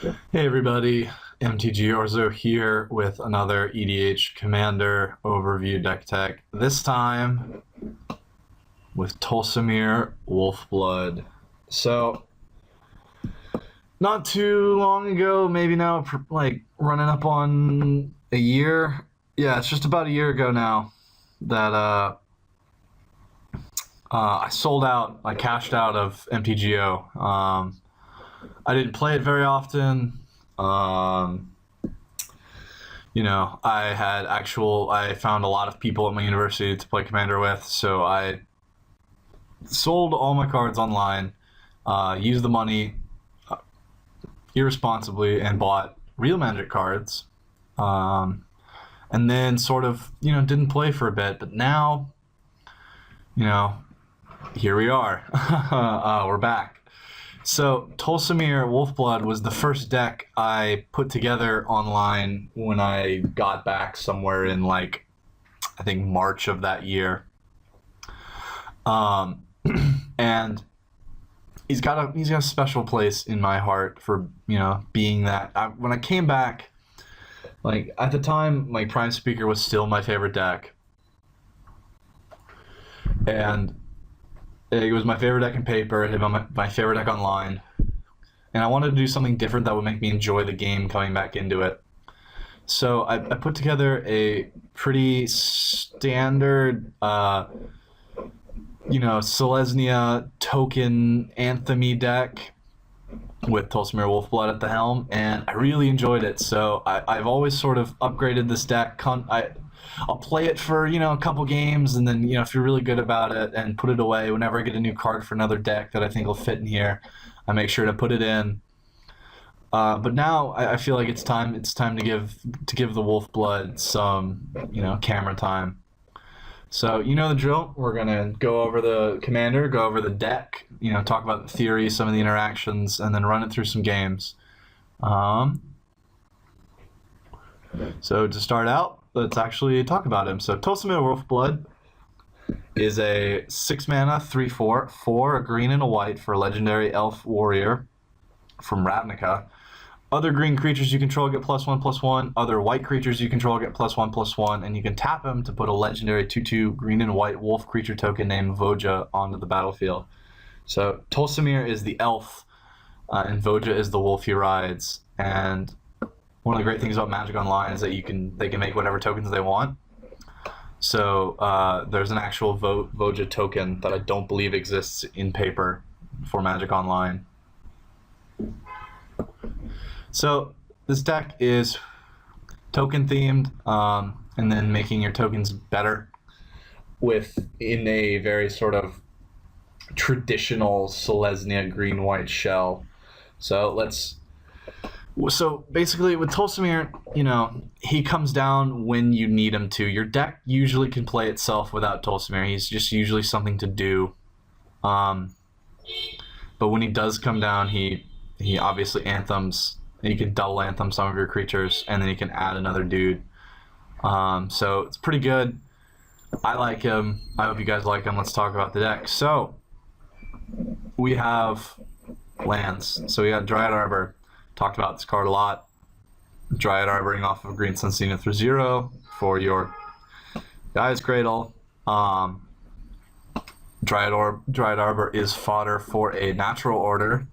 Hey everybody, MTG Orzo here with another EDH Commander overview deck tech. This time with Tolsimir Wolfblood. So, not too long ago, maybe now, like running up on a year. Yeah, it's just about a year ago now that I sold out. I cashed out of MTGO. I didn't play it very often. I found a lot of people at my university to play Commander with, so I sold all my cards online, used the money irresponsibly, and bought real Magic cards, and then sort of, didn't play for a bit, but now, here we are. We're back. So, Tolsimir Wolfblood was the first deck I put together online when I got back somewhere in, I think March of that year. And he's got a special place in my heart for, being that. When I came back, at the time, Prime Speaker was still my favorite deck. And it was my favorite deck in paper. It was my favorite deck online. And I wanted to do something different that would make me enjoy the game coming back into it. So I put together a pretty standard, Selesnya token anthem-y deck with Tolsimir Wolfblood at the helm. And I really enjoyed it. So I've always sort of upgraded this deck. I'll play it for, a couple games, and then, if you're really good about it, and put it away. Whenever I get a new card for another deck that I think will fit in here, I make sure to put it in. But now I feel like it's time to give the Wolfblood some, camera time. So, you know the drill. We're going to go over the commander, go over the deck, talk about the theory, some of the interactions, and then run it through some games. So to start out, let's actually talk about him. So Tolsimir Wolfblood is a 6-mana, 3/4, 4, a green and a white for a legendary elf warrior from Ravnica. Other green creatures you control get +1/+1. Other white creatures you control get +1/+1. And you can tap him to put a legendary 2/2 green and white wolf creature token named Voja onto the battlefield. So Tolsimir is the elf, and Voja is the wolf he rides. And one of the great things about Magic Online is that they can make whatever tokens they want. So there's an actual Voja token that I don't believe exists in paper for Magic Online. So this deck is token themed, and then making your tokens better in a very sort of traditional Selesnya green-white shell. So basically with Tolsimir, he comes down when you need him to. Your deck usually can play itself without Tolsimir. He's just usually something to do. But when he does come down, he obviously anthems. You can double anthem some of your creatures, and then you can add another dude. So it's pretty good. I like him. I hope you guys like him. Let's talk about the deck. So we have lands. So we got Dryad Arbor. Talked about this card a lot. Dryad Arboring off of Green Sun Zenith for 0 for your Gaia's Cradle. Dryad Arbor is fodder for a natural order,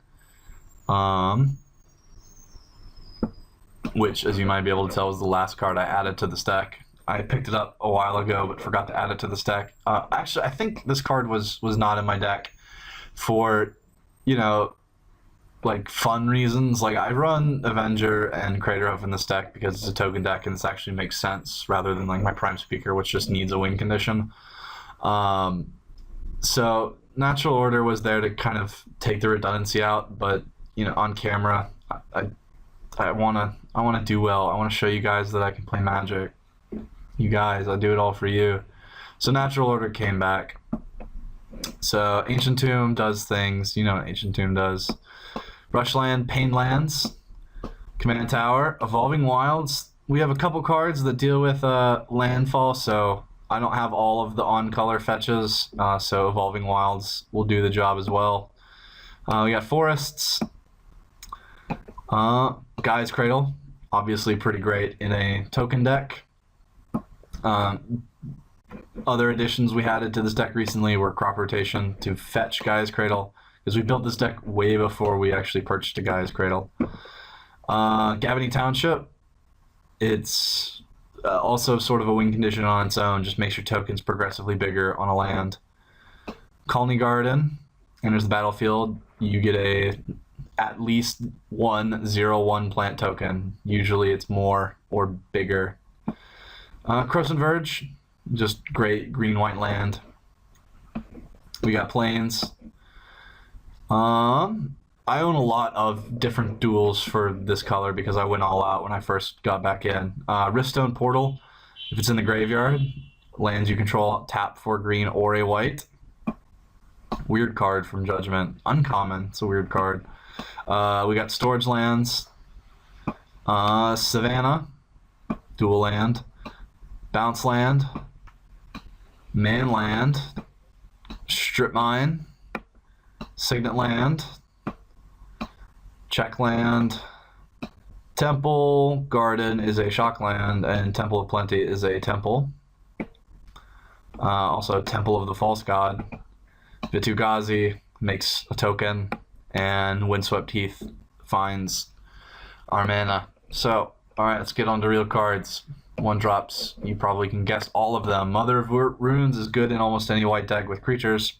which, as you might be able to tell, was the last card I added to this deck. I picked it up a while ago, but forgot to add it to this deck. Actually, I think this card was not in my deck for, fun reasons. I run Avenger and Craterhoof in this deck because it's a token deck and this actually makes sense, rather than my Prime Speaker, which just needs a win condition. So Natural Order was there to kind of take the redundancy out, but on camera, I wanna do well. I wanna show you guys that I can play Magic. You guys, I do it all for you. So Natural Order came back. So Ancient Tomb does things. You know what Ancient Tomb does. Rushland, Pain Lands, Command Tower, Evolving Wilds. We have a couple cards that deal with landfall, so I don't have all of the on-color fetches, so Evolving Wilds will do the job as well. We got Forests, Guy's Cradle, obviously pretty great in a token deck. Other additions we added to this deck recently were crop rotation to fetch Guy's Cradle, because we built this deck way before we actually purchased a Guy's Cradle. Gavany Township, it's also sort of a win condition on its own, just makes your tokens progressively bigger on a land. Colony Garden, enters the battlefield, you get at least one 0/1 plant token. Usually it's more or bigger. Crescent Verge, just great green-white land. We got Plains. I own a lot of different duels for this color because I went all out when I first got back in. Riftstone Portal, if it's in the graveyard, lands you control tap for green or a white. Weird card from Judgment. Uncommon, it's a weird card. We got Storage Lands. Savannah, dual land. Bounce Land. Man Land. Strip Mine. Signet Land. Check Land. Temple Garden is a shock land, and Temple of Plenty is a temple. Also, Temple of the False God. Vitu-Ghazi makes a token, and Windswept Heath finds our mana. So, alright, let's get on to real cards. One drops, you probably can guess all of them. Mother of Runes is good in almost any white deck with creatures.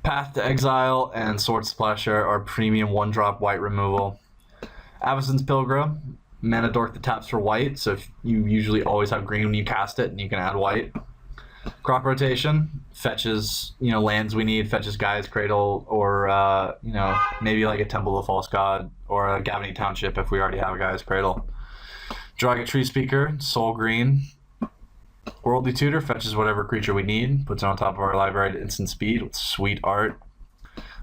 Path to Exile and Sword Splasher are premium 1-drop white removal. Avacyn's Pilgrim, mana dork that taps for white, so if you usually always have green when you cast it, and you can add white. Crop Rotation fetches, lands we need, fetches Guy's Cradle, or, maybe like a Temple of the False God, or a Gavany Township if we already have a Guy's Cradle. Dragon Tree Speaker, Soul Green. Worldly Tutor fetches whatever creature we need, puts it on top of our library at instant speed with sweet art.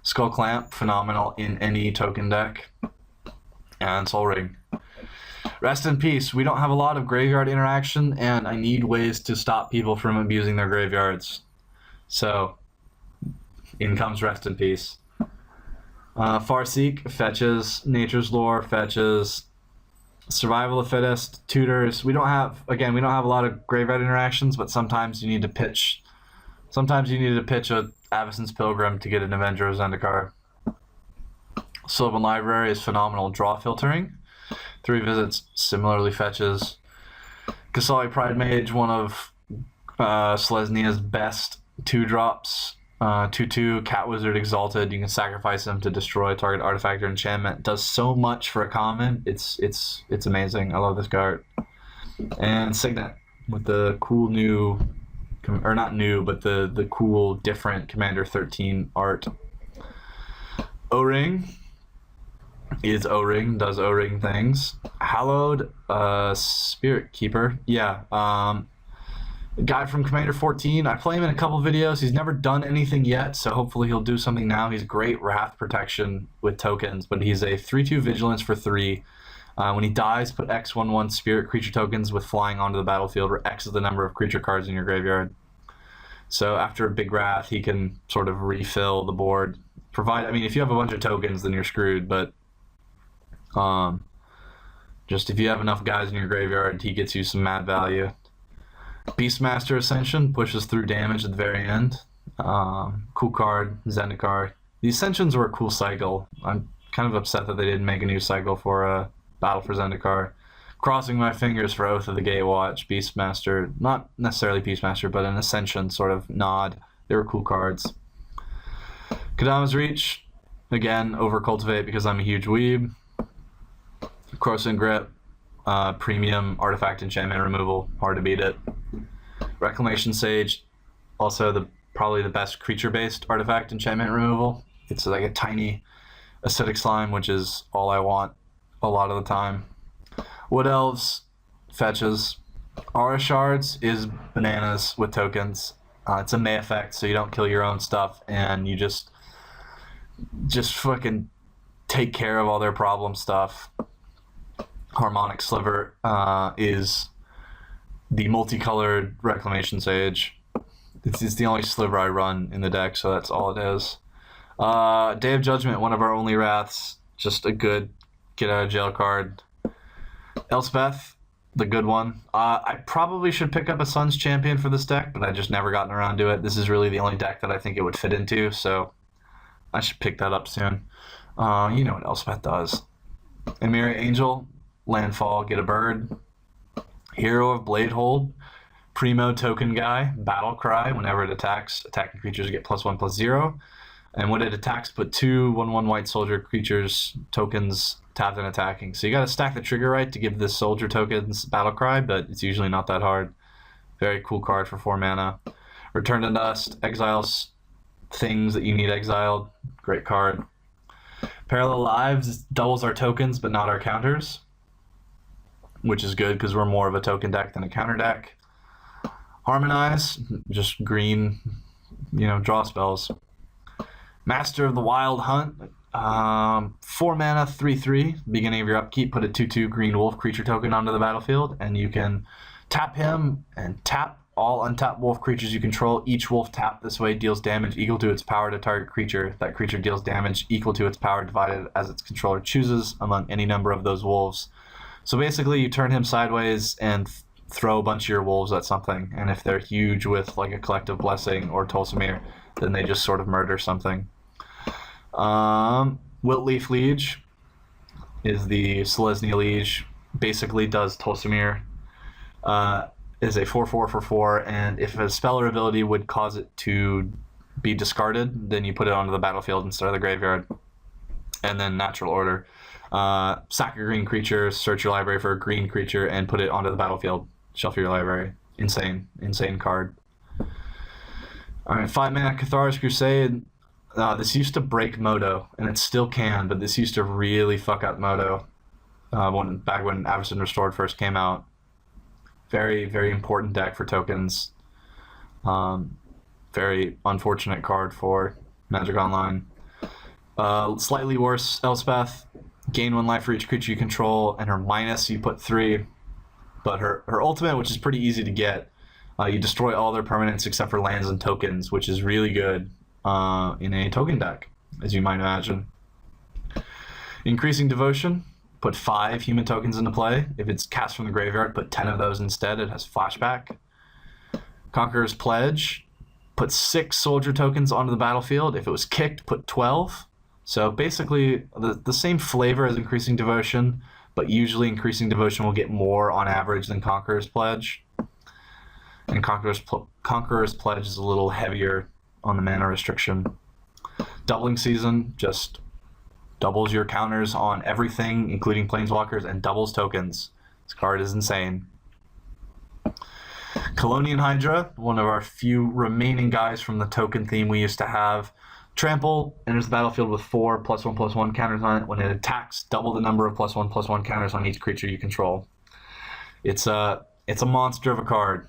Skull Clamp, phenomenal in any token deck. And Soul Ring. Rest in peace. We don't have a lot of graveyard interaction, and I need ways to stop people from abusing their graveyards. So, in comes Rest in Peace. Farseek fetches Nature's Lore, fetches Survival of the Fittest, Tutors. We don't have a lot of graveyard interactions, but sometimes you need to pitch a Avacyn's Pilgrim to get an Avenger of Zendikar. Sylvan Library is phenomenal draw filtering. 3 visits similarly fetches. Kasali Pride Mage, one of Selesnya's best 2-drops. 2/2 Cat Wizard Exalted. You can sacrifice him to destroy target artifact or enchantment. Does so much for a common. It's amazing. I love this card. And Signet with the cool new, or not new, but the cool different Commander 13 art. O-Ring is O-Ring, does O-Ring things. Hallowed Spirit Keeper. Yeah. Guy from Commander 14. I play him in a couple videos. He's never done anything yet, so hopefully he'll do something now. He's great Wrath protection with tokens, but he's a 3/2 Vigilance for 3. When he dies, put X/1/1 Spirit creature tokens with flying onto the battlefield, where X is the number of creature cards in your graveyard. So after a big Wrath, he can sort of refill the board. If you have a bunch of tokens, then you're screwed, but just if you have enough guys in your graveyard, he gets you some mad value. Beastmaster Ascension pushes through damage at the very end. Cool card, Zendikar. The Ascensions were a cool cycle. I'm kind of upset that they didn't make a new cycle for Battle for Zendikar. Crossing my fingers for Oath of the Gatewatch, Beastmaster. Not necessarily Beastmaster, but an Ascension sort of nod. They were cool cards. Kadama's Reach. Again, over Cultivate because I'm a huge weeb. Crossing Grip. Premium artifact enchantment removal, hard to beat it. Reclamation Sage, also probably the best creature-based artifact enchantment removal. It's like a tiny acidic slime, which is all I want a lot of the time. Wood Elves fetches. Aura Shards is bananas with tokens. It's a May effect, so you don't kill your own stuff, and you just fucking take care of all their problem stuff. Harmonic Sliver is the multicolored Reclamation Sage. It's the only sliver I run in the deck, so that's all it is. Day of Judgment, one of our only Wraths. Just a good get out of jail card. Elspeth, the good one. I probably should pick up a Suns champion for this deck, but I just never gotten around to it. This is really the only deck that I think it would fit into, so I should pick that up soon. You know what Elspeth does. Emiri Angel, landfall, get a bird. Hero of Bladehold, primo token guy, battle cry. Whenever it attacks, attacking creatures get +1/+0. And when it attacks, put 2 1/1 white soldier creatures tokens tapped and attacking. So you got to stack the trigger right to give this soldier tokens battle cry, but it's usually not that hard. Very cool card for 4 mana. Return to Dust, exiles things that you need exiled. Great card. Parallel Lives doubles our tokens, but not our counters, which is good because we're more of a token deck than a counter deck. Harmonize, just green, draw spells. Master of the Wild Hunt, 4 mana, 3/3. Beginning of your upkeep, put a 2/2 green wolf creature token onto the battlefield, and you can tap him and tap all untapped wolf creatures you control. Each wolf tapped this way deals damage equal to its power to target creature. That creature deals damage equal to its power divided as its controller chooses among any number of those wolves. So basically, you turn him sideways and throw a bunch of your wolves at something, and if they're huge with like a Collective Blessing or Tolsimir, then they just sort of murder something. Wiltleaf Liege is the Selesnya Liege. Basically does Tolsimir. Is a 4/4 for 4, and if a spell or ability would cause it to be discarded, then you put it onto the battlefield instead of the graveyard. And then Natural Order. Sack a green creature, search your library for a green creature, and put it onto the battlefield. Shuffle your library. Insane card. Alright, 5 mana Cathar's Crusade. This used to break Moto, and it still can, but this used to really fuck up Moto back when Avacyn Restored first came out. Very, very important deck for tokens. Very unfortunate card for Magic Online. Slightly worse, Elspeth. Gain 1 life for each creature you control, and her minus you put 3. But her ultimate, which is pretty easy to get, you destroy all their permanents except for lands and tokens, which is really good in a token deck, as you might imagine. Increasing Devotion, put 5 human tokens into play. If it's cast from the graveyard, put 10 of those instead. It has flashback. Conqueror's Pledge, put 6 soldier tokens onto the battlefield. If it was kicked, put 12. So basically the same flavor as Increasing Devotion, but usually Increasing Devotion will get more on average than Conqueror's Pledge. And Conqueror's Pledge is a little heavier on the mana restriction. Doubling Season just doubles your counters on everything, including planeswalkers, and doubles tokens. This card is insane. Colonian Hydra, one of our few remaining guys from the token theme we used to have. Trample, enters the battlefield with 4 +1/+1 counters on it. When it attacks, double the number of +1/+1 counters on each creature you control. It's a monster of a card.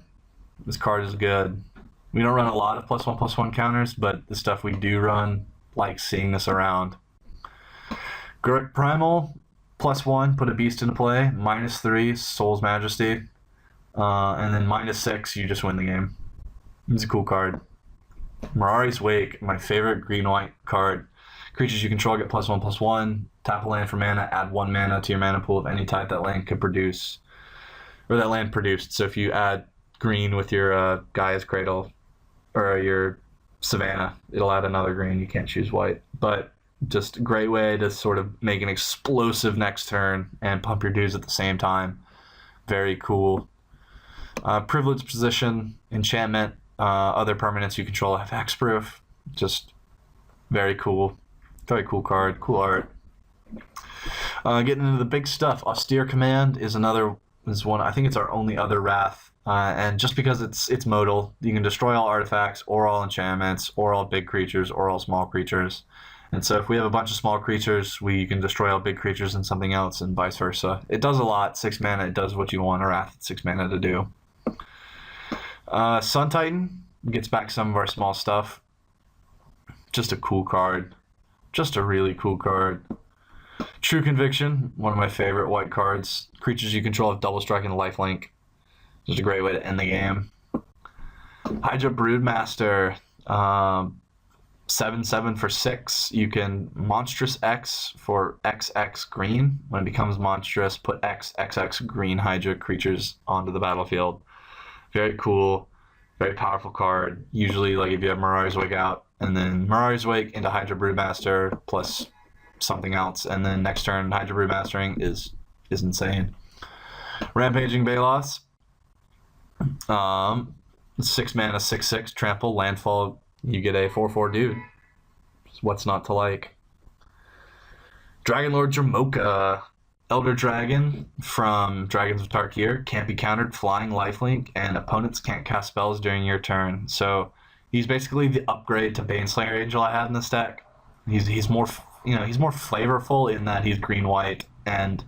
This card is good. We don't run a lot of +1/+1 counters, but the stuff we do run, like seeing this around. Gurk Primal, +1, put a beast into play. -3, Soul's Majesty. And then -6, you just win the game. It's a cool card. Mirari's Wake, my favorite green-white card. Creatures you control get +1/+1. Tap a land for mana, add 1 mana to your mana pool of any type that land could produce. Or that land produced. So if you add green with your Gaia's Cradle, or your Savannah, it'll add another green. You can't choose white. But just a great way to sort of make an explosive next turn and pump your dudes at the same time. Very cool. Privileged Position, Enchantment. Other permanents you control have hexproof. Just very cool. Very cool card. Cool art. Getting into the big stuff. Austere Command is one. I think it's our only other Wrath. And just because it's modal, you can destroy all artifacts, or all enchantments, or all big creatures, or all small creatures. And so if we have a bunch of small creatures, we can destroy all big creatures and something else, and vice versa. It does a lot. 6 mana, it does what you want a Wrath at 6 mana to do. Sun Titan gets back some of our small stuff. Just a cool card. Just a really cool card. True Conviction, one of my favorite white cards. Creatures you control have double strike and lifelink. Just a great way to end the game. Hydra Broodmaster. 7/7 for 6. You can Monstrous X for XX green. When it becomes monstrous, put XX green Hydra creatures onto the battlefield. Very cool, very powerful card. Usually, like if you have Mirari's Wake out, and then Mirari's Wake into Hydra Brewmaster plus something else, and then next turn Hydra Brewmastering is insane. Rampaging Balos. 6 mana, 6/6 trample landfall. You get a 4/4 dude. What's not to like? Dragonlord Jamoka. Elder Dragon from Dragons of Tarkir. Can't be countered, flying lifelink, and opponents can't cast spells during your turn. So he's basically the upgrade to Baneslayer Angel I had in this deck. He's more he's more flavorful in that he's green-white, and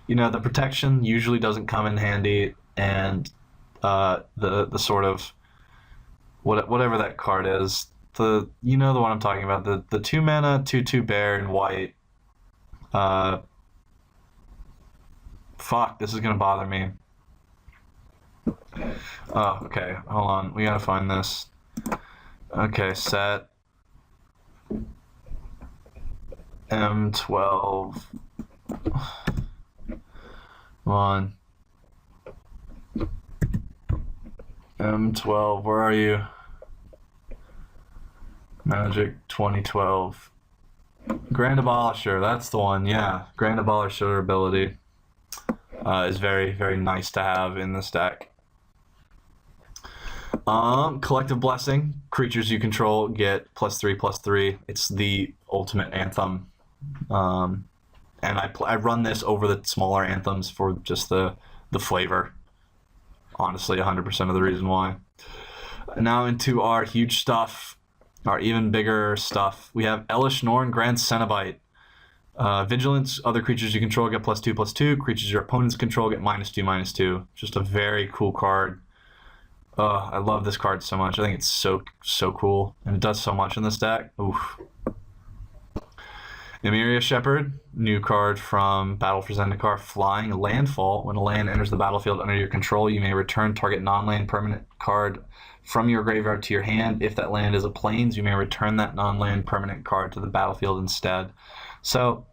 the protection usually doesn't come in handy, and the sort of whatever that card is, the one I'm talking about, the 2 mana 2/2 bear in white. Fuck, this is gonna bother me. Oh, okay, hold on, we gotta find this. Okay, set M12. Come on. M12, where are you? Magic 2012. Grand Abolisher, that's the one, yeah. Grand Abolisher ability is very, very nice to have in this deck. Collective Blessing. Creatures you control get +3/+3. It's the ultimate anthem. And I run this over the smaller anthems for just the flavor. Honestly, 100% of the reason why. Now into our huge stuff, our even bigger stuff. We have Elish Norn, Grand Cenobite. Vigilance, other creatures you control get +2/+2. Creatures your opponents control get -2/-2. Just a very cool card. I love this card so much. I think it's so cool, and it does so much in this deck. Oof. Nymeria Shepherd, new card from Battle for Zendikar. Flying landfall. When a land enters the battlefield under your control, you may return target non-land permanent card from your graveyard to your hand. If that land is a plains, you may return that non-land permanent card to the battlefield instead. So,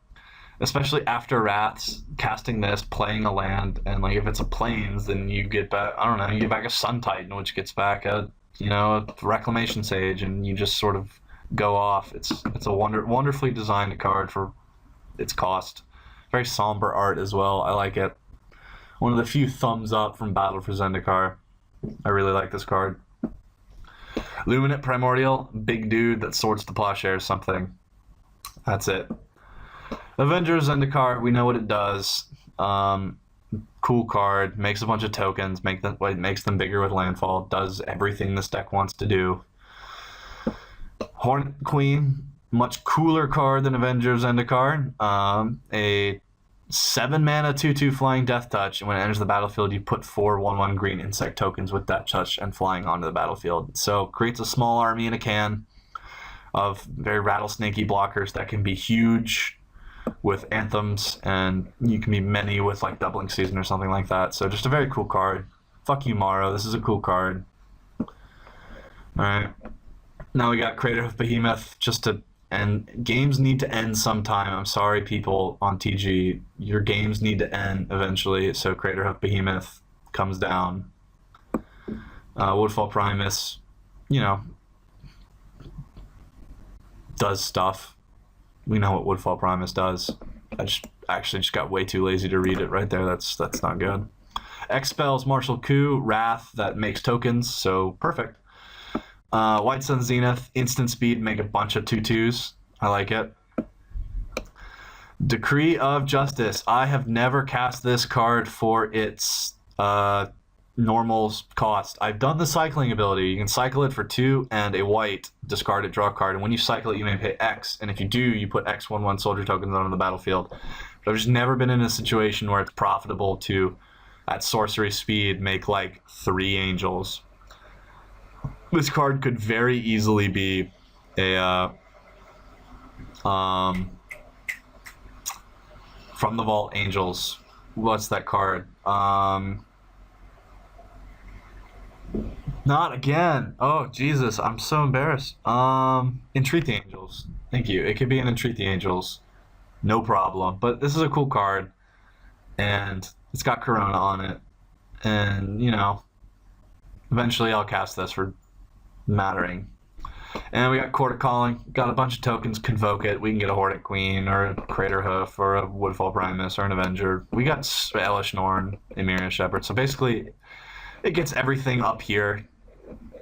especially after Wraths, casting this, playing a land, and like if it's a plains, then you get back, I don't know, you get back a Sun Titan, which gets back a Reclamation Sage, and you just sort of go off. It's a wonderfully designed card for its cost. Very somber art as well. I like it. One of the few thumbs up from Battle for Zendikar. I really like this card. Luminate Primordial, big dude that sorts the plowshare something. That's it. Avengers Zendikar, we know what it does. Cool card, makes a bunch of tokens, makes them bigger with landfall, does everything this deck wants to do. Hornet Queen, much cooler card than Avengers Zendikar. A 7 mana 2/2 flying Death Touch, and when it enters the battlefield, you put 4 1/1 green insect tokens with that touch and flying onto the battlefield. So creates a small army in a can of very rattlesnakey blockers that can be huge with anthems, and you can be many with like Doubling Season or something like that. So just a very cool card. Fuck you, Morrow. This is a cool card. Alright. Now we got Crater of Behemoth, and games need to end sometime. I'm sorry, people on TG. Your games need to end eventually, so Crater of Behemoth comes down. Woodfall Primus, does stuff. We know what Woodfall Primus does. I just got way too lazy to read it right there. That's not good. X-Spells, Martial Coup, Wrath, that makes tokens, so perfect. White Sun Zenith, instant speed, make a bunch of 2/2s. I like it. Decree of Justice. I have never cast this card for its normal cost. I've done the cycling ability. You can cycle it for 2 and a white, discard it, draw a card, and when you cycle it, you may pay X, and if you do, you put X 1/1 soldier tokens onto the battlefield. But I've just never been in a situation where it's profitable to, at sorcery speed, make like 3 angels. This card could very easily be a From the Vault Angels. What's that card? Not again. Oh, Jesus. I'm so embarrassed. Entreat the Angels. Thank you. It could be an Entreat the Angels. No problem. But this is a cool card. And it's got Corona on it. And, eventually I'll cast this for Mattering. And we got Court of Calling. Got a bunch of tokens. Convoke it. We can get a Hornet Queen or a Crater Hoof or a Woodfall Primus or an Avenger. We got Elish Norn, Emiria Shepherd. So basically, it gets everything up here,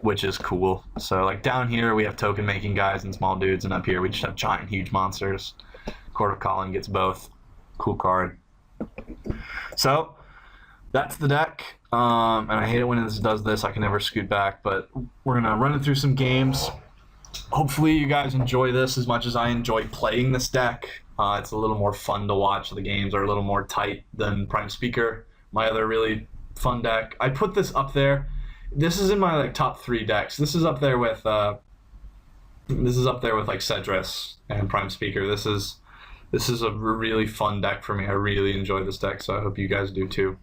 which is cool. So like down here, we have token making guys and small dudes. And up here, we just have giant, huge monsters. Court of Calling gets both. Cool card. So that's the deck. And I hate it when this does this. I can never scoot back. But we're going to run it through some games. Hopefully you guys enjoy this as much as I enjoy playing this deck. It's a little more fun to watch. The games are a little more tight than Prime Speaker, my other really fun deck. I put this up there. This is in my top 3 decks. This is up there with like Cedrus and Prime Speaker. This is a really fun deck for me. I really enjoy this deck, so I hope you guys do too.